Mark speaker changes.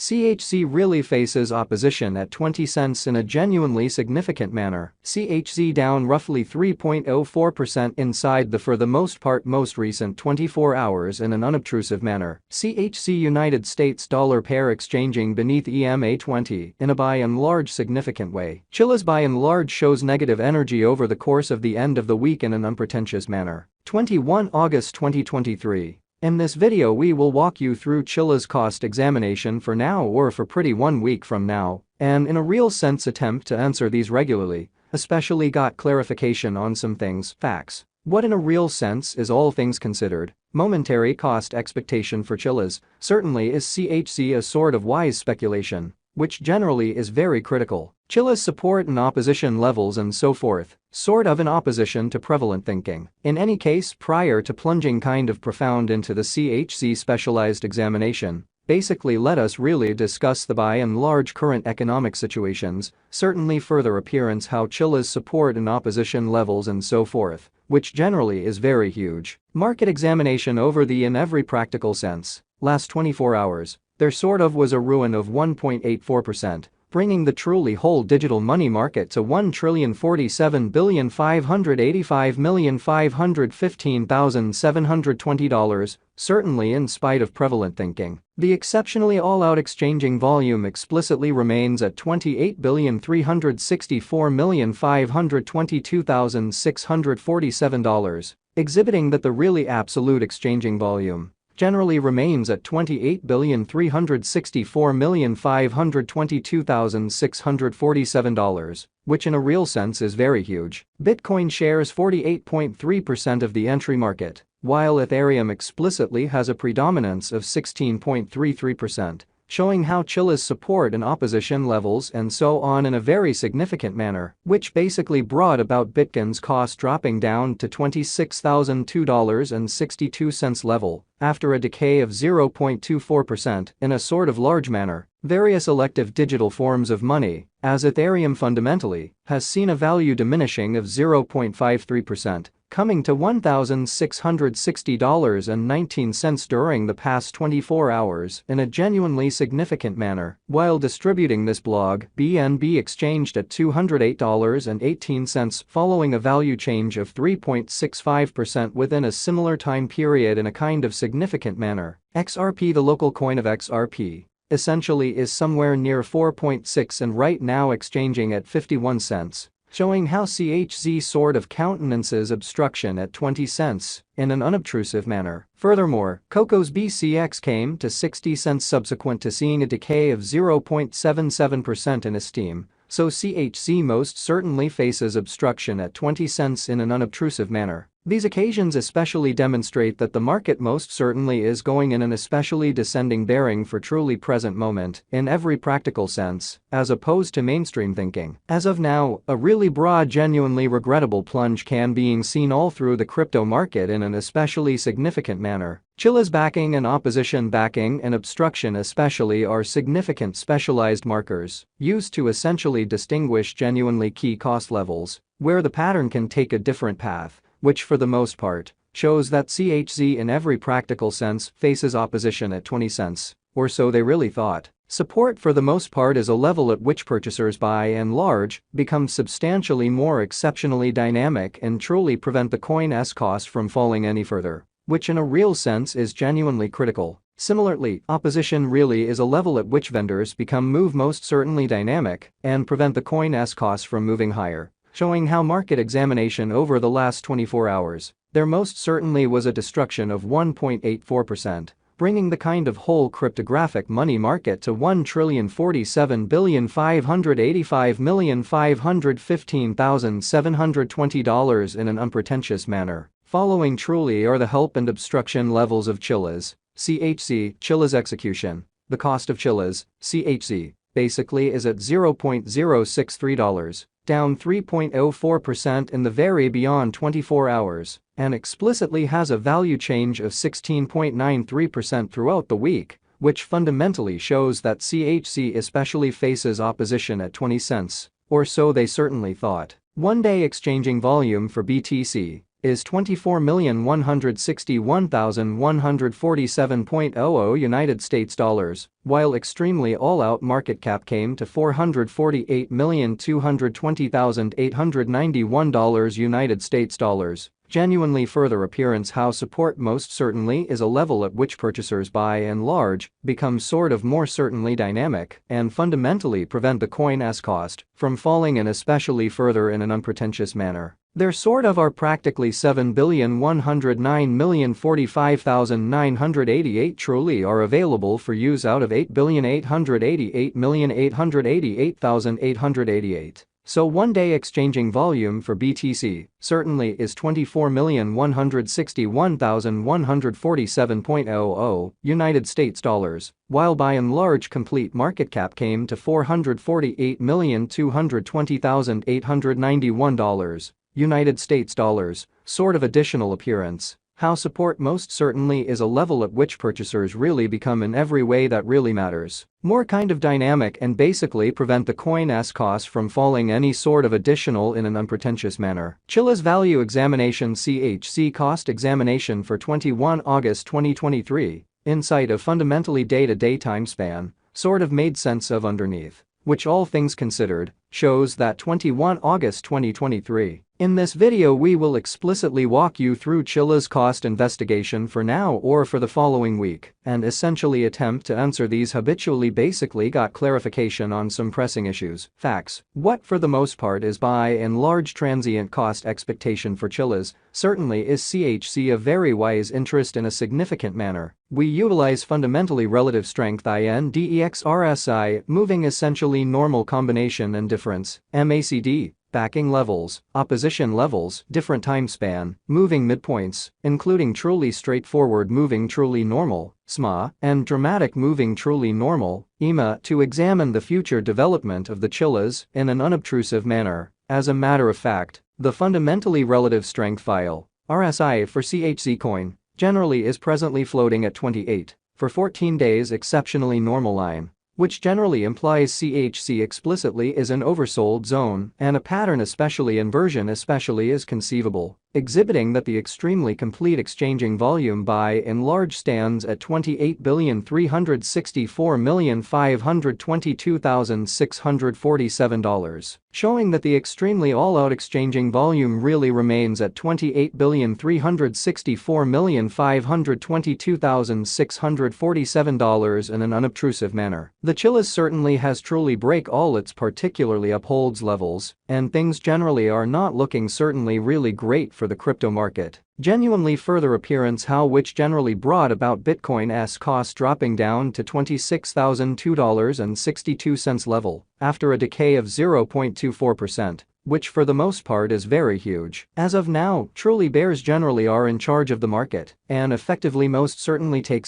Speaker 1: CHZ really faces opposition at 20 cents in a genuinely significant manner. CHZ down roughly 3.04% inside the for the most part most recent 24 hours in an unobtrusive manner. CHZ United States dollar pair exchanging beneath EMA 20 in a by and large significant way. Chilliz by and large shows negative energy over the course of the end of the week in an unpretentious manner. 21 August 2023. In this video we will walk you through Chilliz cost examination for now or for pretty 1 week from now, and in a real sense attempt to answer these regularly, especially got clarification on some things, facts. What in a real sense is all things considered, momentary cost expectation for Chilliz, certainly is CHZ a sort of wise speculation, which generally is very critical. Chilliz support and opposition levels and so forth, sort of in opposition to prevalent thinking. In any case, prior to plunging kind of profound into the CHZ specialized examination, basically let us really discuss the by and large current economic situations, certainly further appearance how Chilliz support and opposition levels and so forth, which generally is very huge. Market examination over the in every practical sense, last 24 hours, there sort of was a ruin of 1.84%. Bringing the truly whole digital money market to $1,047,585,515,720, certainly in spite of prevalent thinking. The exceptionally all-out exchanging volume explicitly remains at $28,364,522,647, exhibiting that the really absolute exchanging volume generally remains at $28,364,522,647, which in a real sense is very huge. Bitcoin shares 48.3% of the entry market, while Ethereum explicitly has a predominance of 16.33%. Showing how Chilliz support and opposition levels and so on in a very significant manner, which basically brought about Bitcoin's cost dropping down to $26,002.62 level after a decay of 0.24% in a sort of large manner. Various elective digital forms of money, as Ethereum fundamentally, has seen a value diminishing of 0.53%. Coming to $1,660.19 during the past 24 hours in a genuinely significant manner. While distributing this blog, BNB exchanged at $208.18 following a value change of 3.65% within a similar time period in a kind of significant manner. XRP, the local coin of XRP, essentially is somewhere near 4.6 and right now exchanging at 51 cents. Showing how CHZ sort of countenances obstruction at 20 cents in an unobtrusive manner. Furthermore, Coco's BCX came to 60 cents subsequent to seeing a decay of 0.77% in esteem, so CHZ most certainly faces obstruction at 20 cents in an unobtrusive manner. These occasions especially demonstrate that the market most certainly is going in an especially descending bearing for truly present moment in every practical sense, as opposed to mainstream thinking. As of now, a really broad genuinely regrettable plunge can being seen all through the crypto market in an especially significant manner. Chilliz backing and opposition backing and obstruction especially are significant specialized markers used to essentially distinguish genuinely key cost levels, where the pattern can take a different path, which for the most part, shows that CHZ in every practical sense faces opposition at 20 cents, or so they really thought. Support for the most part is a level at which purchasers by and large become substantially more exceptionally dynamic and truly prevent the coin's cost from falling any further, which in a real sense is genuinely critical. Similarly, opposition really is a level at which vendors move most certainly dynamic and prevent the coin's cost from moving higher. Showing how market examination over the last 24 hours, there most certainly was a destruction of 1.84%, bringing the kind of whole cryptographic money market to $1,047,585,515,720 in an unpretentious manner. Following truly are the help and obstruction levels of Chilliz, CHZ, Chilliz execution. The cost of Chilliz, CHZ, basically is at $0.063. Down 3.04% in the very beyond 24 hours, and explicitly has a value change of 16.93% throughout the week, which fundamentally shows that CHZ especially faces opposition at 20 cents, or so they certainly thought. One-day exchanging volume for BTC is $24,161,147.00 United States dollars, while extremely all-out market cap came to $448,220,891 United States dollars. Genuinely further appearance how support most certainly is a level at which purchasers by and large become sort of more certainly dynamic and fundamentally prevent the coin's cost from falling and especially further in an unpretentious manner. There sort of are practically 7,109,045,988 truly are available for use out of 8,888,888,888. So one-day exchanging volume for BTC certainly is 24,161,147.00 United States dollars, while by and large complete market cap came to $448,220,891 United States dollars, sort of additional appearance. How support most certainly is a level at which purchasers really become in every way that really matters. More kind of dynamic and basically prevent the coin's cost from falling any sort of additional in an unpretentious manner. Chilliz Value Examination CHC Cost Examination for 21 August 2023, insight of fundamentally day-to-day time span, sort of made sense of underneath, which all things considered, shows that 21 August 2023. In this video we will explicitly walk you through Chilliz cost investigation for now or for the following week and essentially attempt to answer these habitually basically got clarification on some pressing issues. Facts. What for the most part is by and large transient cost expectation for Chilliz certainly is CHC a very wise interest in a significant manner. We utilize fundamentally relative strength INDEX RSI moving essentially normal combination and difference, MACD, backing levels, opposition levels, different time span, moving midpoints, including truly straightforward moving truly normal, SMA, and dramatic moving truly normal, EMA, to examine the future development of the Chilliz in an unobtrusive manner. As a matter of fact, the fundamentally relative strength file, RSI for CHC coin, generally is presently floating at 28 for 14 days exceptionally normal line, which generally implies CHC explicitly is an oversold zone and a pattern especially inversion especially is conceivable, exhibiting that the extremely complete exchanging volume by and large stands at $28,364,522,647, showing that the extremely all-out exchanging volume really remains at $28,364,522,647 in an unobtrusive manner. The Chilliz certainly has truly break all its particularly upholds levels, and things generally are not looking certainly really great for the crypto market. Genuinely further appearance how which generally brought about Bitcoin's cost dropping down to $26,002.62 level after a decay of 0.24%. Which for the most part is very huge. As of now, truly bears generally are in charge of the market and effectively most certainly takes